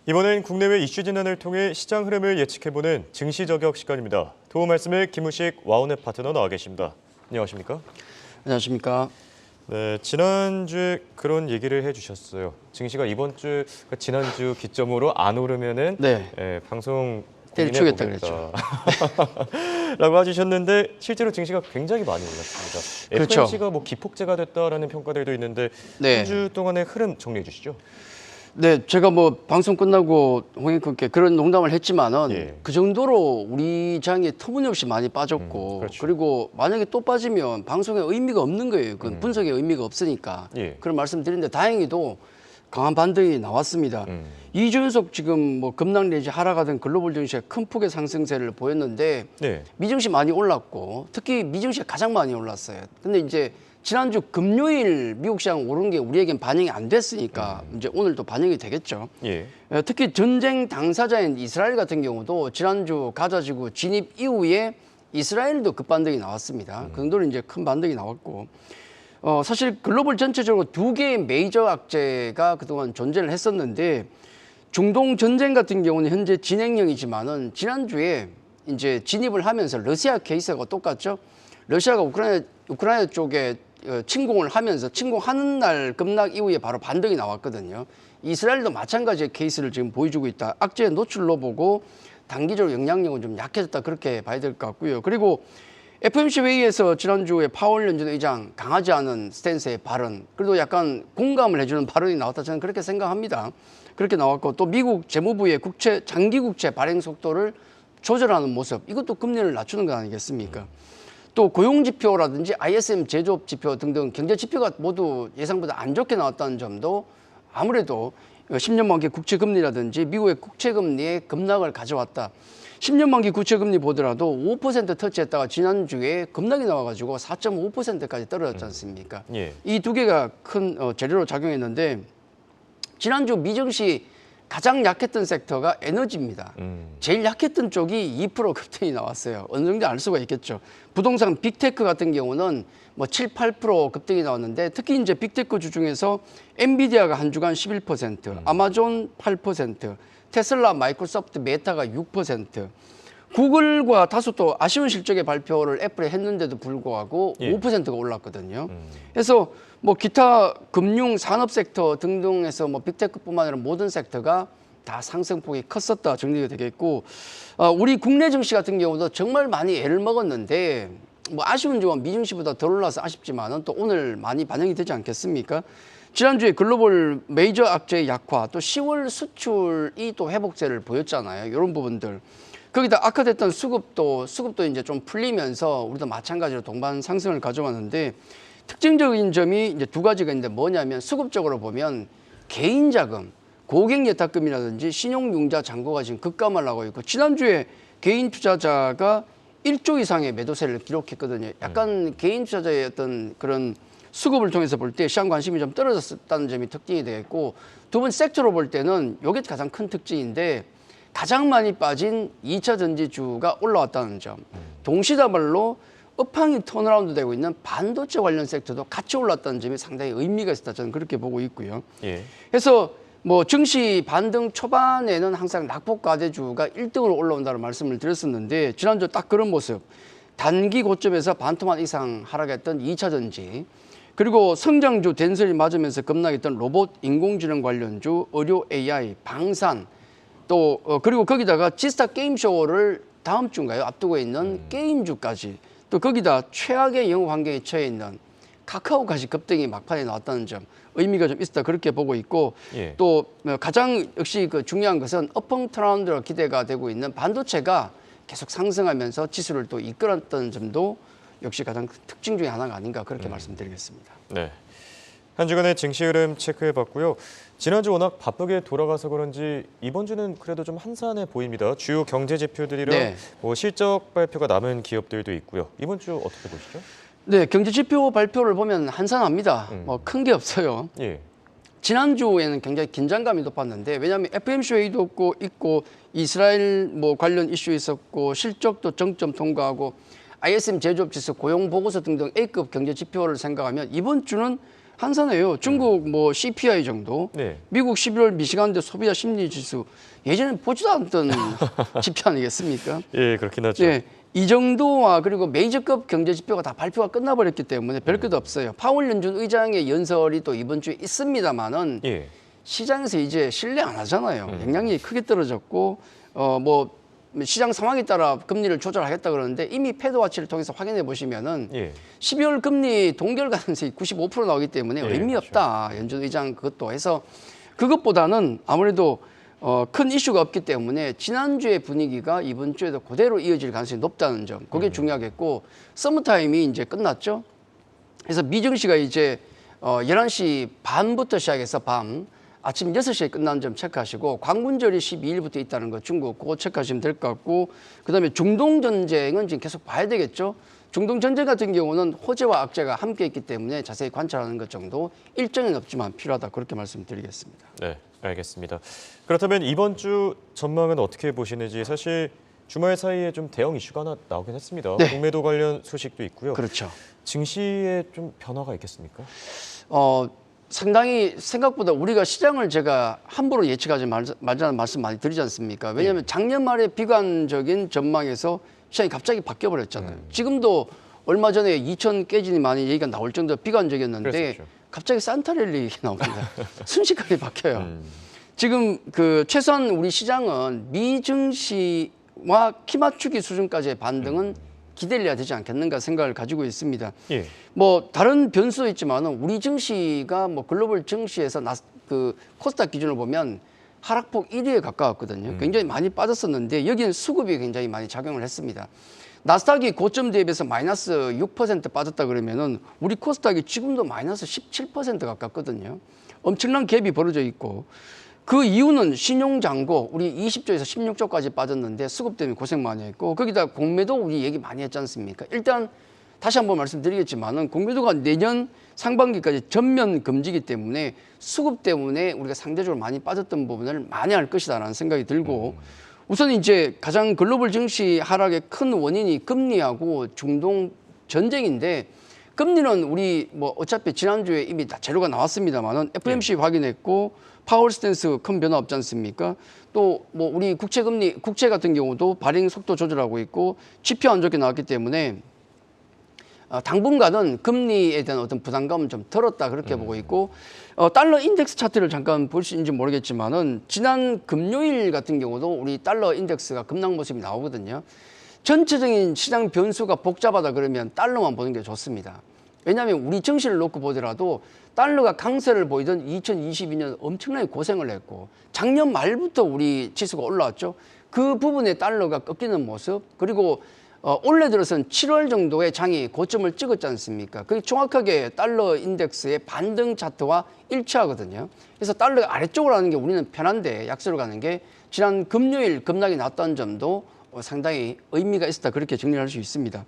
이번엔 국내외 이슈 진단을 통해 시장 흐름을 예측해보는 증시 저격 시간입니다. 도움 말씀을 김우식 와우넷 파트너 나와 계십니다. 안녕하십니까? 안녕하십니까? 네, 지난주에 그런 얘기를 해주셨어요. 증시가 이번 주, 그러니까 지난주 기점으로 안 오르면은 방송 때려치겠다 그랬죠. 라고 해주셨는데 실제로 증시가 굉장히 많이 올랐습니다. 그렇죠. FOMC가 뭐 기폭제가 됐다라는 평가들도 있는데 한 주 동안의 흐름 정리해 주시죠. 네, 제가 뭐 방송 끝나고 홍익군께 그런 농담을 했지만은 그 정도로 우리 장이 터무니없이 많이 빠졌고 그렇죠. 그리고 만약에 또 빠지면 방송에 의미가 없는 거예요. 그 분석에 의미가 없으니까 그런 말씀 드리는데 다행히도 강한 반등이 나왔습니다. 2주 연속 지금 뭐 급락 내지 하락하던 글로벌 증시가 큰 폭의 상승세를 보였는데 미증시 많이 올랐고 특히 미증시가 가장 많이 올랐어요. 근데 이제 지난주 금요일 미국 시장 오른 게 우리에겐 반영이 안 됐으니까 이제 오늘도 반영이 되겠죠. 특히 전쟁 당사자인 이스라엘 같은 경우도 지난주 가자지구 진입 이후에 이스라엘도 급반등이 나왔습니다. 그 정도로 이제 큰 반등이 나왔고 사실 글로벌 전체적으로 두 개의 메이저 악재가 그동안 존재를 했었는데 중동 전쟁 같은 경우는 현재 진행형이지만은 지난주에 이제 진입을 하면서 러시아 케이스가 똑같죠. 러시아가 우크라이나 쪽에 침공을 하면서 침공하는 날 급락 이후에 바로 반등이 나왔거든요. 이스라엘도 마찬가지의 케이스를 지금 보여주고 있다. 악재의 노출로 보고 단기적으로 영향력은 좀 약해졌다 그렇게 봐야 될 것 같고요. 그리고 FOMC 회의에서 지난주에 파월 연준 의장 강하지 않은 스탠스의 발언, 그래도 약간 공감을 해주는 발언이 나왔다 저는 그렇게 생각합니다. 그렇게 나왔고 또 미국 재무부의 장기 국채 발행 속도를 조절하는 모습, 이것도 금리를 낮추는 것 아니겠습니까? 또 고용지표라든지 ISM 제조업 지표 등등 경제 지표가 모두 예상보다 안 좋게 나왔다는 점도 아무래도 10년 만기 국채금리라든지 미국의 국채금리의 급락을 가져왔다. 10년 만기 국채금리 보더라도 5% 터치했다가 지난주에 급락이 나와가지고 4.5%까지 떨어졌지 않습니까? 이 두 개가 큰 재료로 작용했는데 지난주 미증시 가장 약했던 섹터가 에너지입니다. 제일 약했던 쪽이 2% 급등이 나왔어요. 어느 정도 알 수가 있겠죠. 부동산 빅테크 같은 경우는 뭐 7, 8% 급등이 나왔는데 특히 이제 빅테크 주 중에서 엔비디아가 한 주간 11%, 아마존 8%, 테슬라, 마이크로소프트, 메타가 6%, 구글과 다소 또 아쉬운 실적의 발표를 애플에 했는데도 불구하고 5%가 올랐거든요. 그래서 뭐 기타 금융, 산업 섹터 등등에서 뭐 빅테크뿐만 아니라 모든 섹터가 다 상승폭이 컸었다 정리가 되겠고 우리 국내 증시 같은 경우도 정말 많이 애를 먹었는데 뭐 아쉬운 점은 미증시보다 덜 올라서 아쉽지만은 또 오늘 많이 반영이 되지 않겠습니까? 지난주에 글로벌 메이저 악재의 약화, 또 10월 수출이 또 회복세를 보였잖아요. 이런 부분들. 거기다 악화됐던 수급도 이제 좀 풀리면서 우리도 마찬가지로 동반 상승을 가져왔는데 특징적인 점이 이제 두 가지가 있는데 뭐냐면 수급적으로 보면 개인 자금, 고객 예탁금이라든지 신용융자 잔고가 지금 급감을 하고 있고 지난주에 개인 투자자가 1조 이상의 매도세를 기록했거든요. 약간 개인 투자자의 어떤 그런 수급을 통해서 볼 때 시장 관심이 좀 떨어졌다는 점이 특징이 되겠고 두 번째 섹터로 볼 때는 이게 가장 큰 특징인데 가장 많이 빠진 2차 전지주가 올라왔다는 점. 동시다발로 업황이 턴어라운드 되고 있는 반도체 관련 섹터도 같이 올랐다는 점이 상당히 의미가 있다. 저는 그렇게 보고 있고요. 그래서 뭐 증시 반등 초반에는 항상 낙폭과대주가 1등으로 올라온다는 말씀을 드렸었는데 지난주 딱 그런 모습. 단기 고점에서 반토막 이상 하락했던 2차 전지. 그리고 성장주 댄슬이 맞으면서 급락했던 로봇, 인공지능 관련주, 의료 AI, 방산 또 그리고 거기다가 지스타 게임쇼를 다음 주인가요? 앞두고 있는 게임주까지 또 거기다 최악의 영업 환경에 처해 있는 카카오까지 급등이 막판에 나왔다는 점 의미가 좀 있었다 그렇게 보고 있고 또 가장 역시 그 중요한 것은 업황 턴어라운드가 기대가 되고 있는 반도체가 계속 상승하면서 지수를 또 이끌었던 점도 역시 가장 특징 중에 하나가 아닌가 그렇게 말씀드리겠습니다. 네. 한 주간의 증시 흐름 체크해봤고요. 지난주 워낙 바쁘게 돌아가서 그런지 이번 주는 그래도 좀 한산해 보입니다. 주요 경제 지표들이랑 뭐 실적 발표가 남은 기업들도 있고요. 이번 주 어떻게 보시죠? 네, 경제 지표 발표를 보면 한산합니다. 뭐 큰 게 없어요. 지난주에는 굉장히 긴장감이 높았는데 왜냐하면 FOMC 회의도 있고 이스라엘 뭐 관련 이슈 있었고 실적도 정점 통과하고 ISM 제조업 지수, 고용 보고서 등등 A급 경제 지표를 생각하면 이번 주는 한산해요. 중국 뭐 CPI 정도, 네. 미국 11월 미시간대 소비자 심리 지수 예전에 보지도 않던 지표 아니겠습니까? 예, 그렇긴 하죠. 네, 이 정도와 그리고 메이저급 경제 지표가 다 발표가 끝나버렸기 때문에 별것도 없어요. 파월 연준 의장의 연설이 또 이번 주에 있습니다만은 예. 시장에서 이제 신뢰 안 하잖아요. 영향력이 크게 떨어졌고 뭐 시장 상황에 따라 금리를 조절하겠다 그러는데 이미 패드와치를 통해서 확인해 보시면은 예. 12월 금리 동결 가능성이 95% 나오기 때문에 예, 의미 그렇죠. 없다. 연준 의장 그것도 해서 그것보다는 아무래도 큰 이슈가 없기 때문에 지난주의 분위기가 이번 주에도 그대로 이어질 가능성이 높다는 점. 그게 중요하겠고 서머타임이 이제 끝났죠. 그래서 미증시가 이제 11시 반부터 시작해서 아침 6시에 끝나는 점 체크하시고 광군절이 12일부터 있다는 거 중국 그거 체크하시면 될 것 같고 그다음에 중동 전쟁은 지금 계속 봐야 되겠죠. 중동 전쟁 같은 경우는 호재와 악재가 함께 있기 때문에 자세히 관찰하는 것 정도 일정은 없지만 필요하다 그렇게 말씀드리겠습니다. 네, 알겠습니다. 그렇다면 이번 주 전망은 어떻게 보시는지 사실 주말 사이에 좀 대형 이슈가 하나 나오긴 했습니다. 네. 공매도 관련 소식도 있고요. 그렇죠. 증시에 좀 변화가 있겠습니까? 상당히 생각보다 우리가 시장을 제가 함부로 예측하지 말자는 말씀 많이 드리지 않습니까? 왜냐하면 작년 말에 비관적인 전망에서 시장이 갑자기 바뀌어 버렸잖아요. 지금도 얼마 전에 2천 깨지니 많이 얘기가 나올 정도로 비관적이었는데 그랬었죠. 갑자기 산타랠리 얘기 나옵니다. 순식간에 바뀌어요. 지금 그 최소한 우리 시장은 미증시와 키 맞추기 수준까지의 반등은 기다려야 되지 않겠는가 생각을 가지고 있습니다. 예. 뭐 다른 변수도 있지만은 우리 증시가 뭐 글로벌 증시에서 그 코스닥 기준으로 보면 하락폭 1위에 가까웠거든요. 굉장히 많이 빠졌었는데 여기는 수급이 굉장히 많이 작용을 했습니다. 나스닥이 고점 대비해서 마이너스 6% 빠졌다 그러면은 우리 코스닥이 지금도 마이너스 17% 가깝거든요. 엄청난 갭이 벌어져 있고 그 이유는 신용잔고 우리 20조에서 16조까지 빠졌는데 수급 때문에 고생 많이 했고 거기다 공매도 우리 얘기 많이 했지 않습니까? 일단 다시 한번 말씀드리겠지만은 공매도가 내년 상반기까지 전면 금지이기 때문에 수급 때문에 우리가 상대적으로 많이 빠졌던 부분을 만회할 것이다라는 생각이 들고 우선 이제 가장 글로벌 증시 하락의 큰 원인이 금리하고 중동 전쟁인데 금리는 우리 뭐 어차피 지난주에 이미 다 재료가 나왔습니다만은 FOMC 확인했고 파월 스탠스 큰 변화 없지 않습니까? 또 뭐 우리 국채 같은 경우도 발행 속도 조절하고 있고 지표 안 좋게 나왔기 때문에 당분간은 금리에 대한 어떤 부담감은 좀 덜었다 그렇게 보고 있고 달러 인덱스 차트를 잠깐 볼 수 있는지 모르겠지만은 지난 금요일 같은 경우도 우리 달러 인덱스가 급락 모습이 나오거든요. 전체적인 시장 변수가 복잡하다 그러면 달러만 보는 게 좋습니다. 왜냐하면 우리 증시를 놓고 보더라도 달러가 강세를 보이던 2022년 엄청나게 고생을 했고 작년 말부터 우리 지수가 올라왔죠. 그 부분에 달러가 꺾이는 모습 그리고 올해 들어서는 7월 정도의 장이 고점을 찍었지 않습니까? 그게 정확하게 달러 인덱스의 반등 차트와 일치하거든요. 그래서 달러가 아래쪽으로 가는 게 우리는 편한데 약세로 가는 게 지난 금요일 급락이 났던 점도 상당히 의미가 있었다 그렇게 정리할 수 있습니다.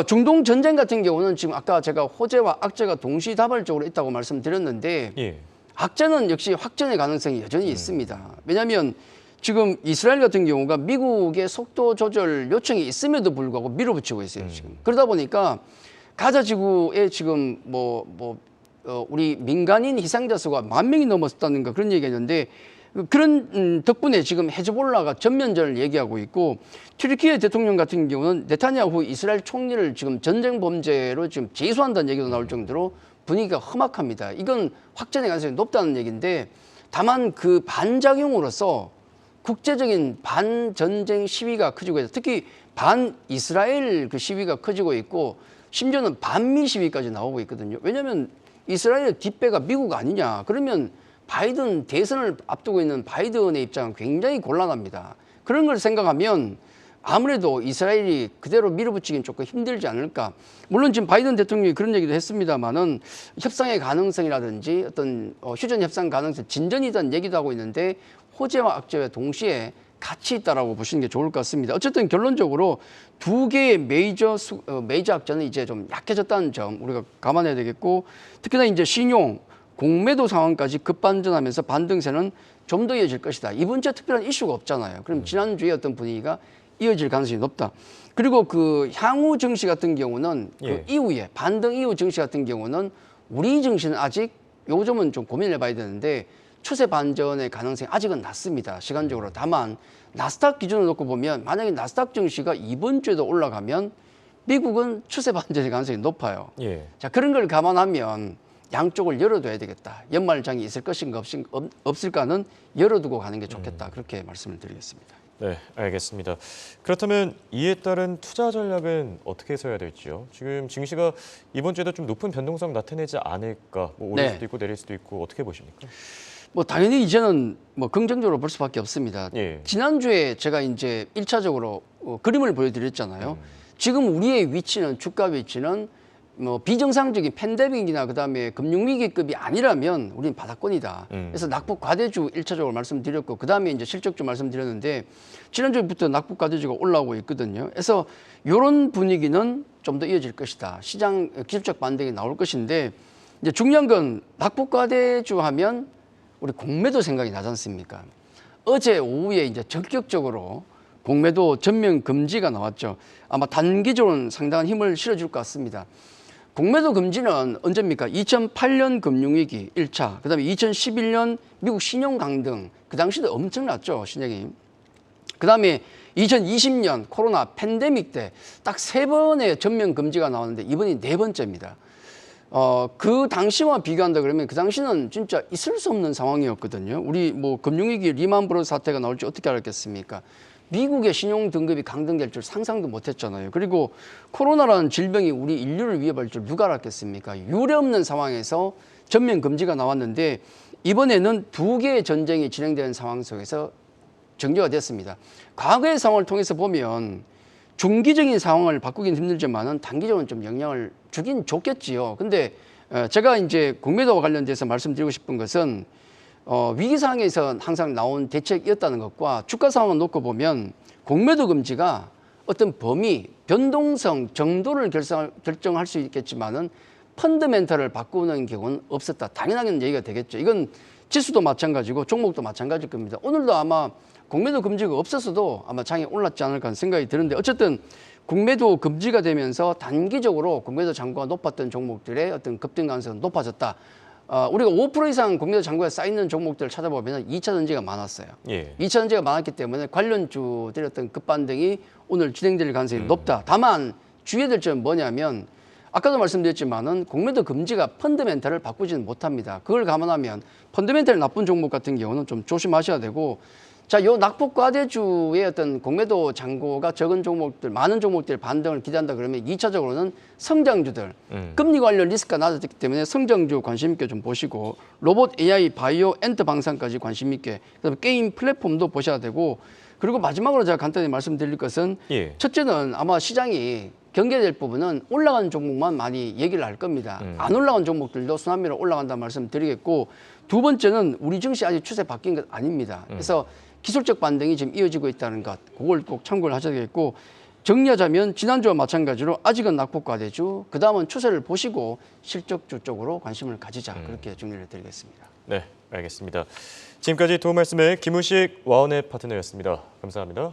중동 전쟁 같은 경우는 지금 아까 제가 호재와 악재가 동시다발적으로 있다고 말씀드렸는데 예. 악재는 역시 확전의 가능성이 여전히 있습니다. 왜냐하면 지금 이스라엘 같은 경우가 미국의 속도 조절 요청이 있음에도 불구하고 밀어붙이고 있어요. 지금 그러다 보니까 가자 지구에 지금 우리 민간인 희생자 수가 10,000명이 넘었다는가 그런 얘기가 있는데 그런 덕분에 지금 헤즈볼라가 전면전을 얘기하고 있고 튀르키예 대통령 같은 경우는 네타냐후 이스라엘 총리를 지금 전쟁 범죄로 지금 제소한다는 얘기도 나올 정도로 분위기가 험악합니다. 이건 확전의 가능성이 높다는 얘기인데 다만 그 반작용으로서 국제적인 반전쟁 시위가 커지고 있다. 특히 반이스라엘 그 시위가 커지고 있고 심지어는 반미 시위까지 나오고 있거든요. 왜냐하면 이스라엘의 뒷배가 미국 아니냐. 그러면 바이든 대선을 앞두고 있는 바이든의 입장은 굉장히 곤란합니다. 그런 걸 생각하면 아무래도 이스라엘이 그대로 밀어붙이긴 조금 힘들지 않을까. 물론 지금 바이든 대통령이 그런 얘기도 했습니다만은 협상의 가능성이라든지 어떤 휴전 협상 가능성, 진전이든 얘기도 하고 있는데 호재와 악재와 동시에 같이 있다라고 보시는 게 좋을 것 같습니다. 어쨌든 결론적으로 두 개의 메이저 악재는 이제 좀 약해졌다는 점 우리가 감안해야 되겠고 특히나 이제 신용, 공매도 상황까지 급반전하면서 반등세는 좀 더 이어질 것이다. 이번 주에 특별한 이슈가 없잖아요. 그럼 지난주에 어떤 분위기가 이어질 가능성이 높다. 그리고 그 향후 증시 같은 경우는 그 이후에 반등 이후 증시 같은 경우는 우리 증시는 아직 요 점은 좀 고민을 해봐야 되는데 추세 반전의 가능성이 아직은 낮습니다. 시간적으로. 다만 나스닥 기준으로 놓고 보면 만약에 나스닥 증시가 이번 주에도 올라가면 미국은 추세 반전의 가능성이 높아요. 예. 자, 그런 걸 감안하면 양쪽을 열어둬야 되겠다. 연말장이 있을 것인가 없을까는 열어두고 가는 게 좋겠다. 그렇게 말씀을 드리겠습니다. 네, 알겠습니다. 그렇다면 이에 따른 투자 전략은 어떻게 해서 해야 될지요? 지금 증시가 이번 주에도 좀 높은 변동성 나타내지 않을까? 뭐 오를 네. 수도 있고 내릴 수도 있고 어떻게 보십니까? 뭐 당연히 이제는 뭐 긍정적으로 볼 수밖에 없습니다. 예. 지난주에 제가 이제 1차적으로 그림을 보여드렸잖아요. 지금 우리의 위치는 주가 위치는 뭐 비정상적인 팬데믹이나 그다음에 금융위기급이 아니라면 우리는 바닥권이다. 그래서 낙폭 과대주 1차적으로 말씀드렸고 그다음에 이제 실적주 말씀드렸는데 지난주부터 낙폭 과대주가 올라오고 있거든요. 그래서 이런 분위기는 좀 더 이어질 것이다. 시장 기술적 반등이 나올 것인데 이제 중요한 건 낙폭 과대주 하면 우리 공매도 생각이 나지 않습니까? 어제 오후에 이제 전격적으로 공매도 전면 금지가 나왔죠. 아마 단기적으로는 상당한 힘을 실어줄 것 같습니다. 공매도 금지는 언제입니까? 2008년 금융위기 1차, 그다음에 2011년 미국 신용 강등, 그 당시도 엄청났죠, 신용이. 그다음에 2020년 코로나 팬데믹 때 딱 3번의 전면 금지가 나왔는데 이번이 4번째입니다. 그 당시와 비교한다 그러면 그 당시는 진짜 있을 수 없는 상황이었거든요. 우리 뭐 금융위기 리만 브러스 사태가 나올지 어떻게 알았겠습니까? 미국의 신용 등급이 강등될 줄 상상도 못했잖아요. 그리고 코로나라는 질병이 우리 인류를 위협할 줄 누가 알았겠습니까? 유례없는 상황에서 전면 금지가 나왔는데 이번에는 2개의 전쟁이 진행되는 상황 속에서 전개가 됐습니다. 과거의 상황을 통해서 보면 중기적인 상황을 바꾸긴 힘들지만은 단기적으로는 좀 영향을 주긴 좋겠지요. 근데 제가 이제 공매도와 관련돼서 말씀드리고 싶은 것은 위기 상황에서 항상 나온 대책이었다는 것과 주가 상황을 놓고 보면 공매도 금지가 어떤 범위, 변동성 정도를 결정할 수 있겠지만은 펀더멘털을 바꾸는 경우는 없었다. 당연하게 얘기가 되겠죠. 이건 지수도 마찬가지고 종목도 마찬가지일 겁니다. 오늘도 아마 공매도 금지가 없었어도 아마 장이 올랐지 않을까 하는 생각이 드는데 어쨌든 공매도 금지가 되면서 단기적으로 공매도 잔고가 높았던 종목들의 어떤 급등 가능성은 높아졌다. 우리가 5% 이상 공매도 잔고가 쌓이는 종목들을 찾아보면 2차 전지가 많았어요. 예. 2차 전지가 많았기 때문에 관련주들의 어떤 급반등이 오늘 진행될 가능성이 높다. 다만 주의해야 될 점은 뭐냐면 아까도 말씀드렸지만은 공매도 금지가 펀더멘털을 바꾸지는 못합니다. 그걸 감안하면 펀더멘털 나쁜 종목 같은 경우는 좀 조심하셔야 되고 자, 요 낙폭 과대주의 어떤 공매도 잔고가 적은 종목들, 많은 종목들 반등을 기대한다 그러면 2차적으로는 성장주들, 금리 관련 리스크가 낮았기 때문에 성장주 관심 있게 좀 보시고 로봇, AI, 바이오, 엔터 방산까지 관심 있게 그다음에 게임 플랫폼도 보셔야 되고 그리고 마지막으로 제가 간단히 말씀드릴 것은 첫째는 아마 시장이 경계될 부분은 올라가는 종목만 많이 얘기를 할 겁니다. 안 올라간 종목들도 순환매로 올라간다는 말씀 드리겠고 두 번째는 우리 증시 아직 추세 바뀐 것 아닙니다. 그래서 기술적 반등이 지금 이어지고 있다는 것, 그걸 꼭 참고를 하셔야 되겠고 정리하자면 지난주와 마찬가지로 아직은 낙폭 과대주, 그 다음은 추세를 보시고 실적주 쪽으로 관심을 가지자 그렇게 정리를 드리겠습니다. 네, 알겠습니다. 지금까지 도움 말씀에 김우식 와운의 파트너였습니다. 감사합니다.